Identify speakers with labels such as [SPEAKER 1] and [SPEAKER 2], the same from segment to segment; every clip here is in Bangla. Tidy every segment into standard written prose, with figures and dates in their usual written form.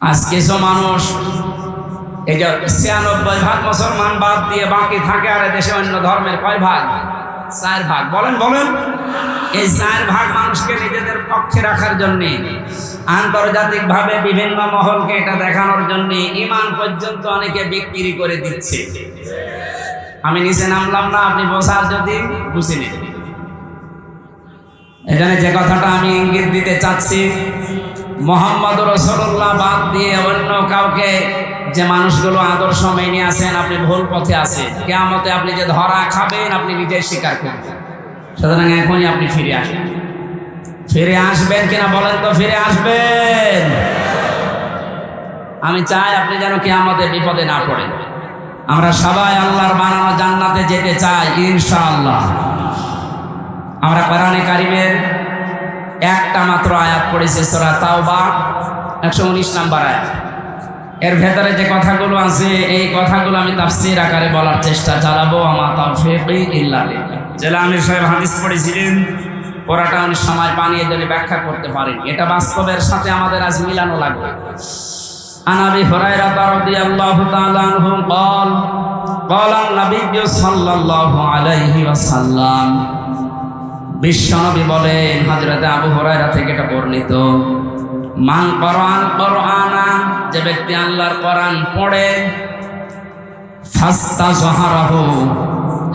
[SPEAKER 1] আজ কিছু মানুষ এই যে ৯৬ ভাগ মুসলমান বাদ দিয়ে বাকি থাকে, আর দেশে অন্য ধর্মের কয় ভাগ? ৪ ভাগ। বলেন বলেন, এই ৪ ভাগ মানুষকে নিজেদের পক্ষে রাখার জন্য আন্তর্জাতিকভাবে বিভিন্ন মহলকে এটা দেখানোর জন্য ঈমান পর্যন্ত অনেকে বিক্রি করে দিচ্ছে। আমি নিচে নামলাম না, আপনি বসার যদি বুঝে নিন। এখানে যে কথাটা আমি ইঙ্গিত দিতে চাচ্ছি, মুহাম্মদ রাসূলুল্লাহ বাদ দিয়ে অন্য কাউকে যে মানুষগুলো আদর্শ মেনে আছেন, আপনি ভুল পথে আছেন। কিয়ামতে আপনি যে ধরা খাবেন আপনি নিজে স্বীকার করবেন। সুতরাং এখনই আপনি ফিরে আসবেন। ফিরে আসবেন কিনা বলেন তো? ফিরে আসবেন। আমি চাই আপনি যেন কিয়ামতে বিপদে না পড়েন। আমরা সবাই আল্লাহর বানানো জান্নাতে যেতে চাই ইনশাআল্লাহ। আমরা কোরআনে কারিমের একটা মাত্র আয়াত পড়েছি, সূরা তাওবা ১১৯ নম্বর আয়াত। এর ভেতরে যে কথাগুলো আছে এই কথাগুলো আমি তাফসীর আকারে বলার চেষ্টা চালাবো। আমা তাওফীকি ইল্লা বিল্লাহ। জেলা আমির সাহেব হাদিস পড়েছিলেন, পড়াটা উনি সময় বানিয়ে যদি ব্যাখ্যা করতে পারেন, এটা বাস্তবের সাথে আমাদের আজ মিলানো লাগবে। আন আবি হুরায়রা রাদিয়াল্লাহু তাআলা আনহু قال قال النبي সাল্লাল্লাহু আলাইহি ওয়াসাল্লাম, বিশ্বনবী বলেন, হযরত আবু হুরায়রা থেকে এটা বর্ণিত, মান কোরআন কোরআনা, যে ব্যক্তি আল্লাহর কোরআন পড়ে, ফাস্তাযহারাহু,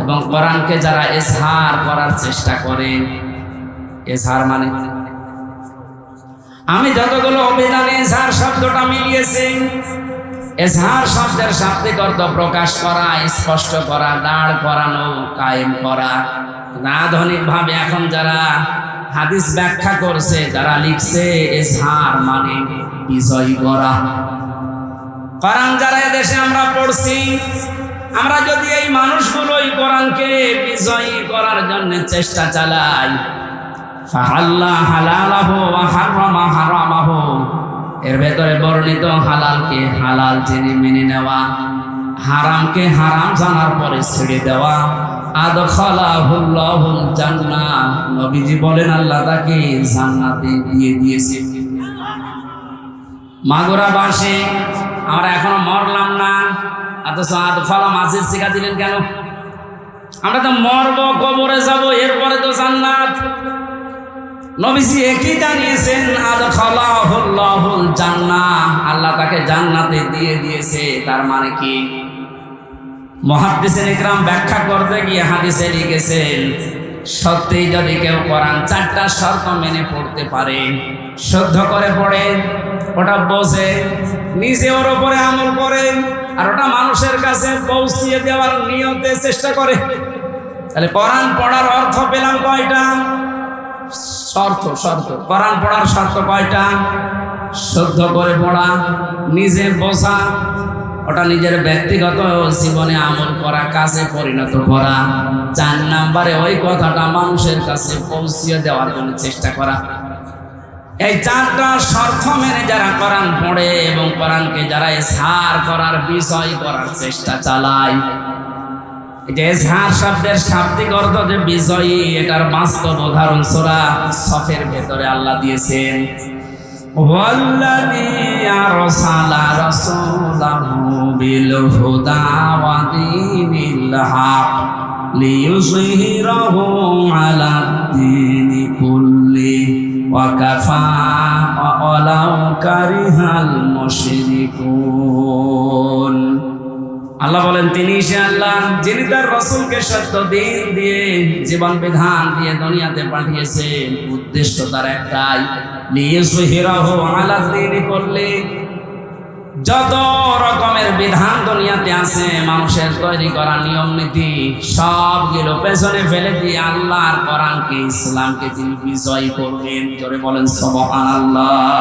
[SPEAKER 1] এবং কোরআনকে যারা ইজহার করার চেষ্টা করে। ইজহার মানে আমি যতগুলো অভিধানে ইজহার শব্দটা মিলিয়েছি, ইজহার শব্দের শাব্দিক অর্থ প্রকাশ করা, স্পষ্ট করা, দাঁড় করানো, কায়েম করা। আধুনিক ভাবে এখন যারা হাদিস ব্যাখ্যা করছে, যারা লিখছে, ইজহার মানে বিজয় করা। কোরআন যারা এদেশে আমরা পড়ছি, আমরা যদি এই মানুষগুলোই কোরআনকে বিজয়ী করার জন্য চেষ্টা চালাই, ফাহাল্লা হালালাহু ওয়া হারামা হারামাহু, এর ভেতরে বর্ণিত হালালকে হালাল জেনে মেনে নেওয়া, হারামকে হারাম জানার পরে ছেড়ে দেওয়া, আদখালাহুল্লাহুল জান্নাহ, নবীজি বলেন আল্লাহ তাকে জান্নাতে দিয়ে দিয়েছে। মাগুরা বাসে আমরা এখনো মরলাম না, অথচ আদখালা মাঝে শিখা দিলেন কেন? আমরা তো মরবো, কবরে যাব, এরপরে তো জান্নাত। নবীজি একই জানিয়েছেন, আদখালাহুল্লাহুল জান্নাহ, আল্লাহ তাকে জান্নাতে দিয়ে দিয়েছে। তার মানে কি? মুহাদ্দিসিন ইকরাম ব্যাখ্যা করতে গিয়ে হাদিসে লিখেছেন, সত্যি যদি কেউ কোরআন 4টা শর্ত মেনে পড়তে পারে, শুদ্ধ করে পড়ে, ওটা বোঝে, নিজে ওর উপরে আমল করে, আর ওটা মানুষের কাছে পৌঁছিয়ে দেওয়ার নিয়তে চেষ্টা করে, তাহলে কোরআন পড়ার অর্থ পেলাম কয়টা? শর্ত। কোরআন পড়ার শর্ত কয়টা? শুদ্ধ করে পড়া, নিজে বোঝা, ওটা নিজের ব্যক্তিগত জীবনে আমল করা, কাজে পরিণত করা। 4 নম্বরে ওই কথাটা মানুষের কাছে পৌঁছিয়ে দেওয়ার জন্য চেষ্টা করা। এই 4টা শর্ত মেনে যারা কোরআন পড়ে এবং কোরআনকে যারা ইজহার করার, বিজয় করার চেষ্টা চালায়, যে ইজহার শব্দের শাব্দিক অর্থ যে বিজয়ী, এটার বাস্তব উদাহরণ সূরা সফের ভেতরে আল্লাহ দিয়েছেন। ওয়াল্লাযী আরসালা রাসূলাহু বিল হুদা ওয়া দীনিল হক লিইয়ুযহিরাহু আলাদ-দীনি কুল্লি ওয়া কাফা ওয়ালাউ কারিহাল মুশরিকুন। আল্লাহ বলেন, তিনি সে আল্লাহ যিনি তার রাসূলকে সত্য দিন দিয়ে, জীবন বিধান দিয়ে দুনিয়াতে পাঠিয়েছেন। উদ্দেশ্য তার একটাই, লিইয়ুযহিরাহু আলাদ-দীনি কুল্লি, যত রকমের বিধান দুনিয়াতে আছে, মানুষের তৈরি করা নিয়ম নীতি, সবগুলো পেছনে ফেলে দিয়ে আল্লাহর কোরআনকে, ইসলামকে তিনি বিজয়ী করবেন। জোরে বলেন সুবহানাল্লাহ।